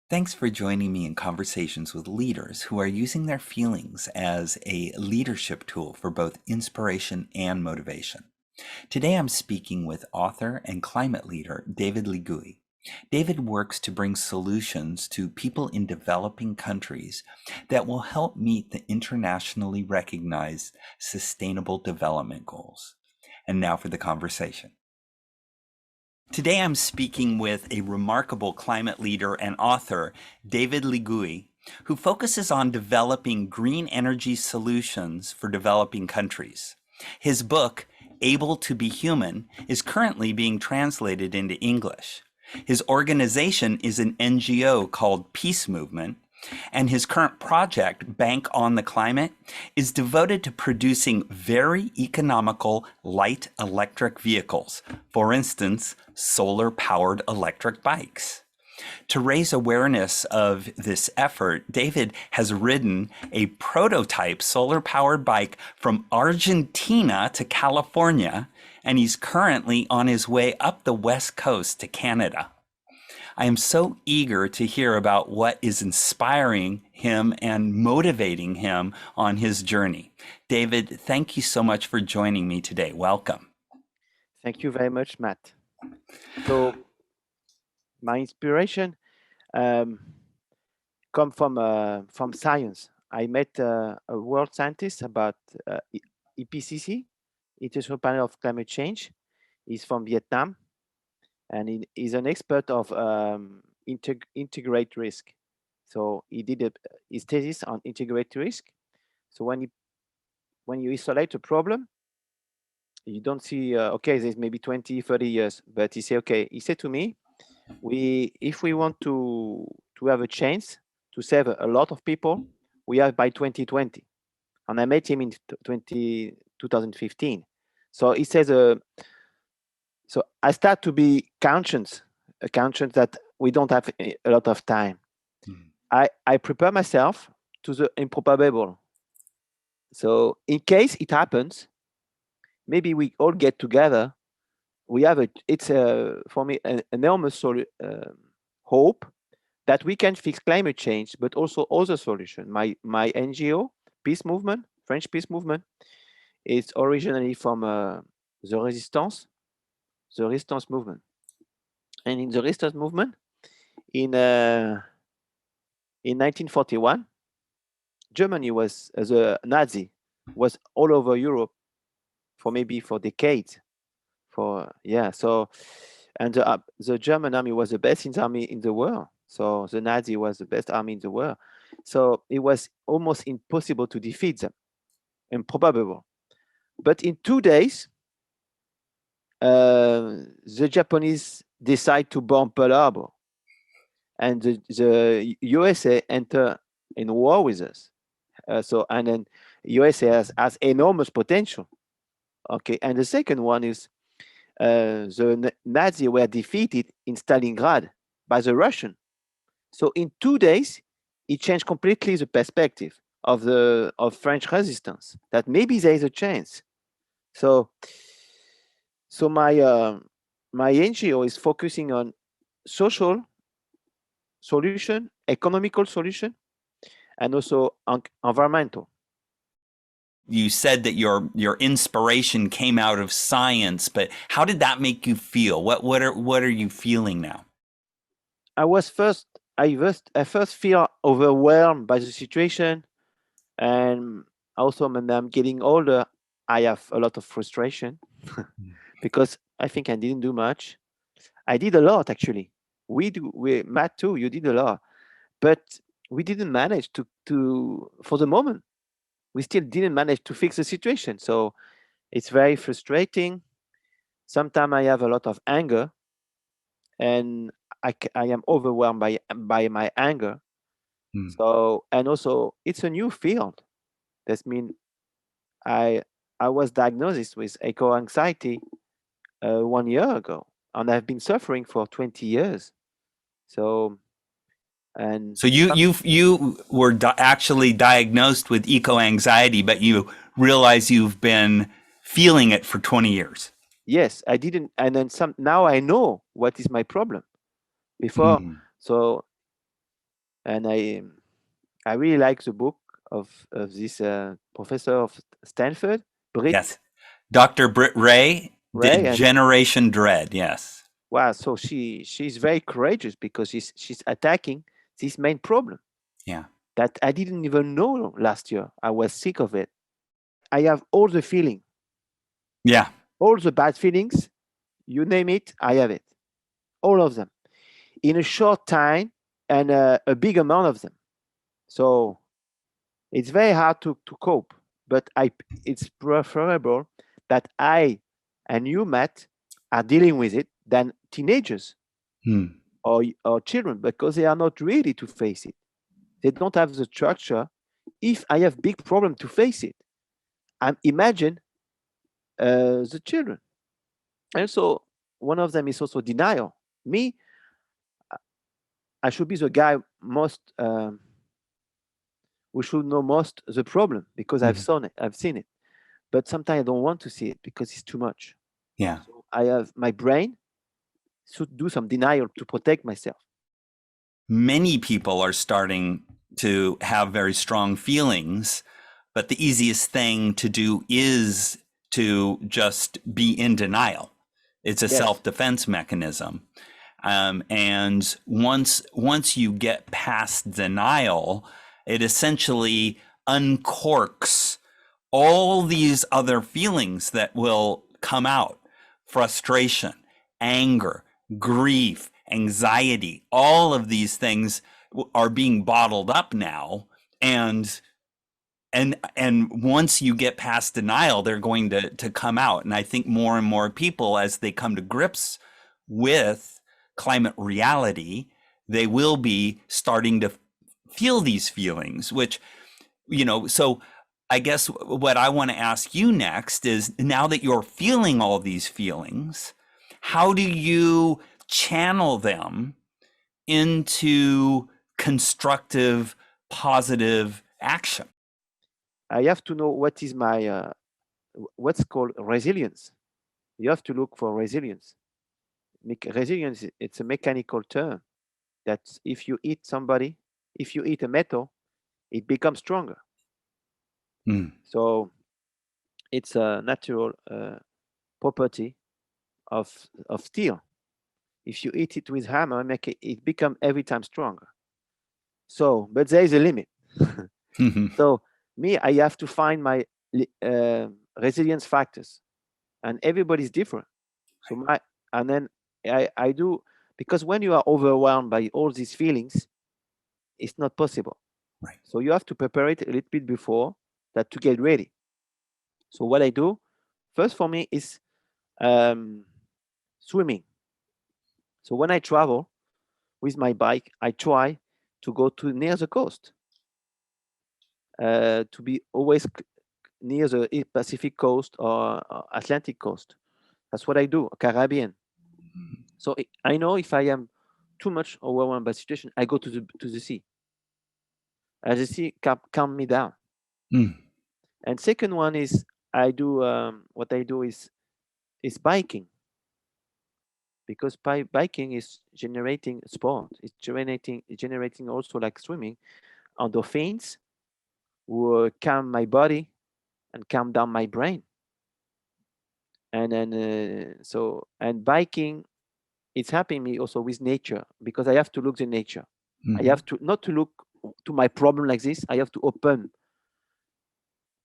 Thanks for joining me in conversations with leaders who are using their feelings as a leadership tool for both inspiration and motivation. Today I'm speaking with author and climate leader David Ligouy. David works to bring solutions to people in developing countries that will help meet the internationally recognized Sustainable Development Goals. And now for the conversation. Today I'm speaking with a remarkable climate leader and author, David Ligouy, who focuses on developing green energy solutions for developing countries. His book, Able to be Human, is currently being translated into English. His organization is an NGO called Peace Movement, and his current project, Bank on the Climate, is devoted to producing very economical light electric vehicles, for instance, solar-powered electric bikes. To raise awareness of this effort, David has ridden a prototype solar-powered bike from Argentina to California, and he's currently on his way up the West Coast to Canada. I am so eager to hear about what is inspiring him and motivating him on his journey. David, thank you so much for joining me today. Welcome. Thank you very much, Matt. So my inspiration come from science. I met a world scientist about IPCC, International Panel of Climate Change. He's from Vietnam, and he's an expert of integrate risk. So he did his thesis on integrate risk. So when you isolate a problem, you don't see okay, there's maybe 20, 30 years, but he said, okay, he said to me, if we want to have a chance to save a lot of people, we have by 2020. And I met him in 2015. So he says, so I start to be conscious that we don't have a lot of time. I prepare myself to the improbable. So in case it happens, maybe we all get together. We have it's for me an enormous hope that we can fix climate change, but also other solutions. My NGO, Peace Movement, French Peace Movement, is originally from the resistance movement. And in the resistance movement, in 1941, Germany was, as a Nazi, was all over Europe for decades. And the German army was the best army in the world. So the Nazi was the best army in the world. So it was almost impossible to defeat them, improbable. But in 2 days, the Japanese decide to bomb Pearl Harbor, and the USA enter in war with us. And then USA has enormous potential. Okay, and the second one is the Nazis were defeated in Stalingrad by the Russian. So in 2 days, it changed completely the perspective of French resistance. That maybe there is a chance. So my NGO is focusing on social solution, economical solution, and also environmental. You said that your inspiration came out of science, but how did that make you feel? What are you feeling now? I first feel overwhelmed by the situation, and also when I'm getting older, I have a lot of frustration because I think I didn't do much. I did a lot, actually. Matt too, you did a lot, but we didn't manage to for the moment. We still didn't manage to fix the situation. So it's very frustrating. Sometimes I have a lot of anger, and I am overwhelmed by my anger. So, and also it's a new field. That means I was diagnosed with eco-anxiety 1 year ago, and I've been suffering for 20 years. So you were actually diagnosed with eco-anxiety, but you realize you've been feeling it for 20 years. Yes, I didn't, and then now I know what is my problem. Before, so And I really like the book of this professor of Stanford, Britt Yes. Dr. Britt Ray Ray, did and Generation Dread. Yes. wow, so she's very courageous because she's attacking this main problem Yeah. that I didn't even know last year. I was sick of it. I have all the feeling, Yeah. all the bad feelings, you name it, I have it, all of them in a short time and a big amount of them. So it's very hard to cope, but it's preferable that I and you, Matt, are dealing with it than teenagers Hmm. or children because they are not ready to face it. They don't have the structure. If I have big problem to face it, imagine the children. And so one of them is also denial. Me, I should be the guy most who should know most the problem because I've Mhm. seen it. I've seen it. But sometimes I don't want to see it because it's too much. Yeah. So I have my brain should do some denial to protect myself. Many people are starting to have very strong feelings, but the easiest thing to do is to just be in denial. It's a Yes. self-defense mechanism. And once you get past denial, it essentially uncorks all these other feelings that will come out: frustration, anger, grief, anxiety. All of these things are being bottled up now. And once you get past denial, they're going to come out. And I think more and more people, as they come to grips with climate reality, they will be starting to feel these feelings, which, so I guess what I want to ask you next is, now that you're feeling all these feelings, how do you channel them into constructive, positive action? I have to know what is my what's called resilience. You have to look for resilience. Resilience, it's a mechanical term that if you eat somebody, if you eat a metal, it becomes stronger. Mm. So it's a natural property of steel. If you eat it with hammer, it become every time stronger. So, but there is a limit. So me, I have to find my resilience factors, and everybody's different. So and then I do, because when you are overwhelmed by all these feelings, it's not possible. Right. So you have to prepare it a little bit before that to get ready. So what I do first for me is swimming. So when I travel with my bike, I try to go to near the coast, to be always near the Pacific coast or Atlantic coast. That's what I do, Caribbean. So I know if I am too much overwhelmed by the situation, I go to the sea. And the sea calm me down. Mm. And second one is I do what I do is biking, because biking is generating sport. It's generating also, like swimming, endorphins will calm my body and calm down my brain. And then and biking, it's helping me also with nature because I have to look the nature. I Mm-hmm. have to not to look to my problem like this. I have to open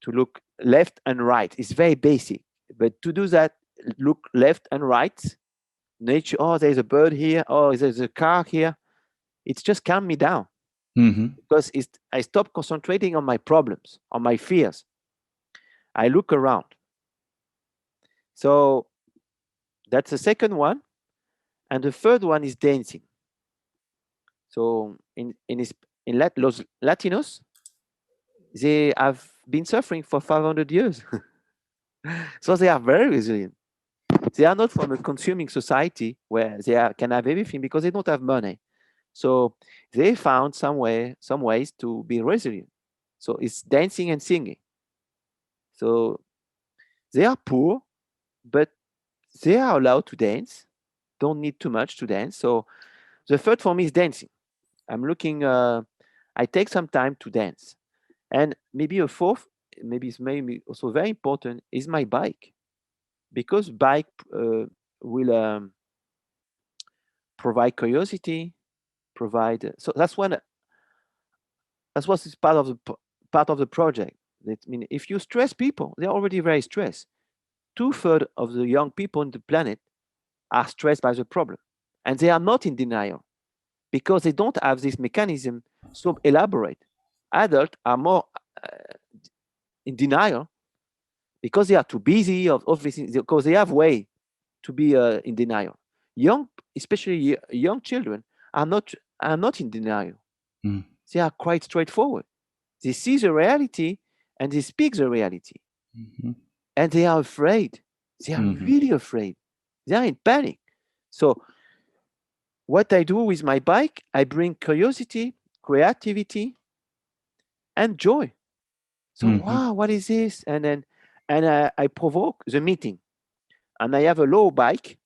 to look left and right. It's very basic, but to do that, look left and right. Nature. Oh, there's a bird here. Oh, there's a car here. It's just calm me down Mm-hmm. because I stop concentrating on my problems, on my fears. I look around. So that's the second one, and the third one is dancing. So los Latinos, they have been suffering for 500 years. So they are very resilient. They are not from a consuming society where can have everything because they don't have money. So they found some ways to be resilient. So it's dancing and singing. So they are poor, but they are allowed to dance. Don't need too much to dance. So the third for me is dancing. I'm looking. I take some time to dance. And maybe a fourth, maybe also very important, is my bike, because bike will provide curiosity, provide. So that's what is part of the project. That mean, if you stress people, they're already very stressed. 2/3 of the young people on the planet are stressed by the problem, and they are not in denial because they don't have this mechanism so elaborate. Adults are more in denial because they are too busy of obviously because they have way to be in denial. Young, especially young children, are not in denial. Mm. They are quite straightforward. They see the reality and they speak the reality. Mm-hmm. And they are afraid. They are Mm-hmm. really afraid. They are in panic. So what I do with my bike, I bring curiosity, creativity, and joy. So Mm-hmm. wow, what is this? And I provoke the meeting. And I have a lower bike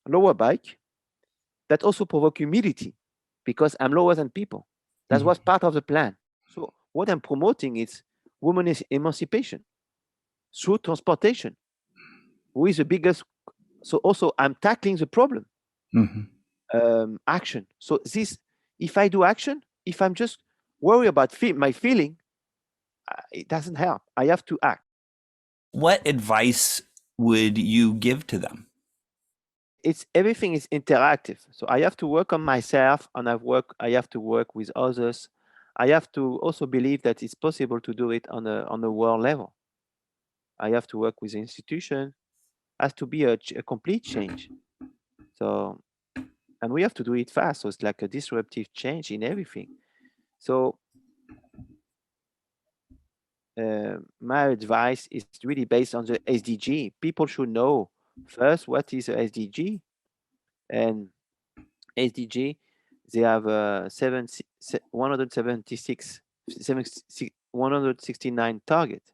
that also provoke humility because I'm lower than people. That Mm-hmm. was part of the plan. So what I'm promoting is women's emancipation through transportation. Who is the biggest? So also I'm tackling the problem. Mm-hmm. Action. So this, if I do action, if I'm just worried about my feeling, it doesn't help. I have to act. What advice would you give to them? It's everything is interactive. So I have to work on myself, and I have to work with others. I have to also believe that it's possible to do it on a world level. I have to work with the institution. Has to be a complete change. So, and we have to do it fast. So it's like a disruptive change in everything. So my advice is really based on the SDG. People should know first what is a SDG, and SDG, they have 176, 169 targets.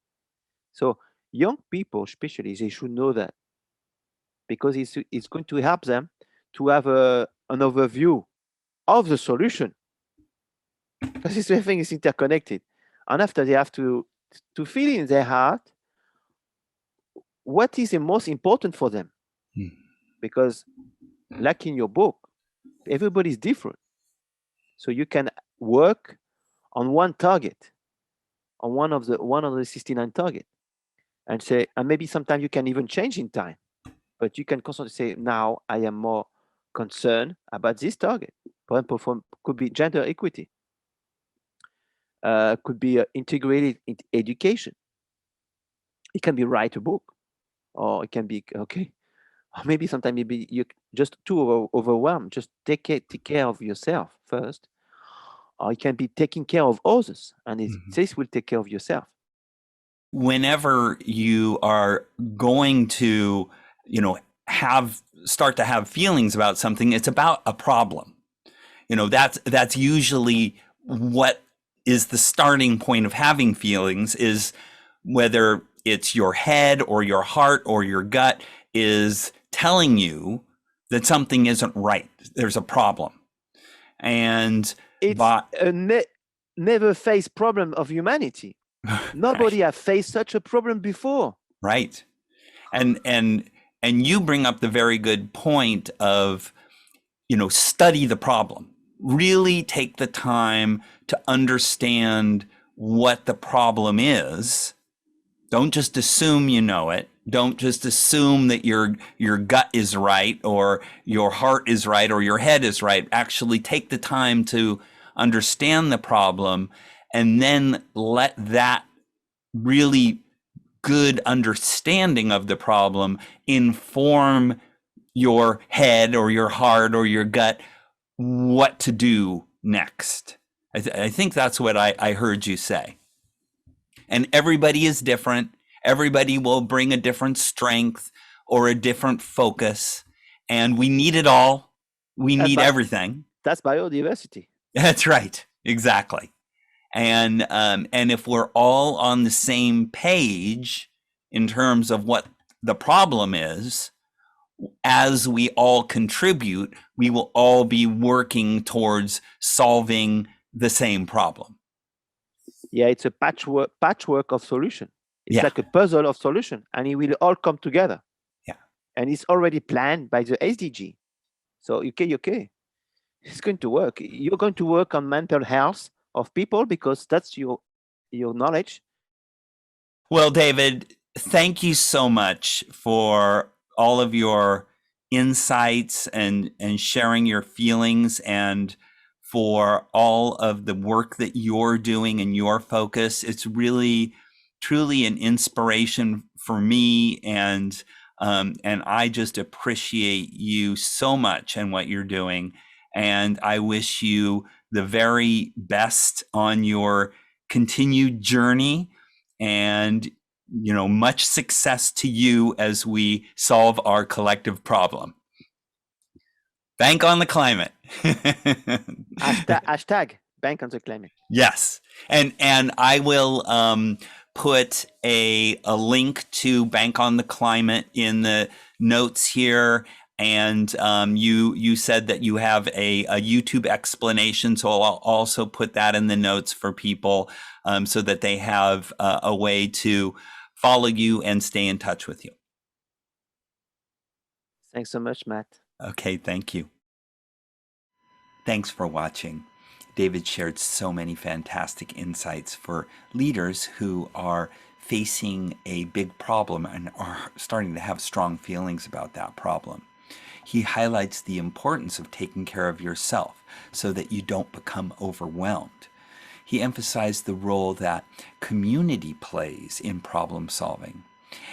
So young people, especially, they should know that because it's going to help them to have an overview of the solution because this everything is interconnected. And after they have to feel in their heart what is the most important for them. Because like in your book, everybody's different. So you can work on one target, on one of the 69 target, and say, and maybe sometimes you can even change in time, but you can constantly say, now I am more concerned about this target. For example, could be gender equity, could be integrated education. It can be write a book, or it can be okay. Or maybe sometimes maybe you just too overwhelmed. Just take care of yourself first, or it can be taking care of others, and this will take care of yourself. Whenever you are going to, start to have feelings about something, it's about a problem. That's usually what is the starting point of having feelings, is whether it's your head or your heart or your gut is telling you that something isn't right. There's a problem. And It's a never faced problem of humanity. Nobody right, has faced such a problem before. right. And you bring up the very good point of, study the problem. Really take the time to understand what the problem is. Don't just assume you know it. Don't just assume that your gut is right or your heart is right or your head is right. Actually take the time to understand the problem, and then let that really good understanding of the problem inform your head or your heart or your gut what to do next. I think that's what I heard you say. And everybody is different. Everybody will bring a different strength or a different focus. And we need it all. We need everything. That's biodiversity. That's right. Exactly. And if we're all on the same page in terms of what the problem is, as we all contribute, we will all be working towards solving the same problem. Yeah, it's a patchwork of solution. It's Yeah. like a puzzle of solution, and it will all come together. Yeah. And it's already planned by the SDG. So okay, it's going to work. You're going to work on mental health of people because that's your knowledge. Well, David, thank you so much for all of your insights and sharing your feelings, and for all of the work that you're doing and your focus. It's really, truly an inspiration for me, and I just appreciate you so much and what you're doing. And I wish you the very best on your continued journey, and much success to you as we solve our collective problem. Bank on the climate. Hashtag bank on the climate. Yes, and I will put a link to Bank on the Climate in the notes here. And you said that you have a YouTube explanation, so I'll also put that in the notes for people, so that they have a way to follow you and stay in touch with you. Thanks so much, Matt. Okay, thank you. Thanks for watching. David shared so many fantastic insights for leaders who are facing a big problem and are starting to have strong feelings about that problem. He highlights the importance of taking care of yourself so that you don't become overwhelmed. He emphasized the role that community plays in problem solving.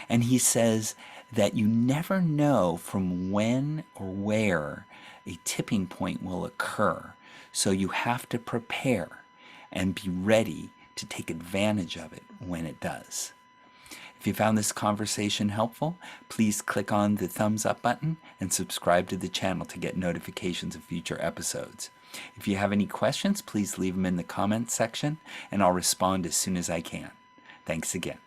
And he says that you never know from when or where a tipping point will occur. So you have to prepare and be ready to take advantage of it when it does. If you found this conversation helpful, please click on the thumbs up button and subscribe to the channel to get notifications of future episodes. If you have any questions, please leave them in the comments section, and I'll respond as soon as I can. Thanks again.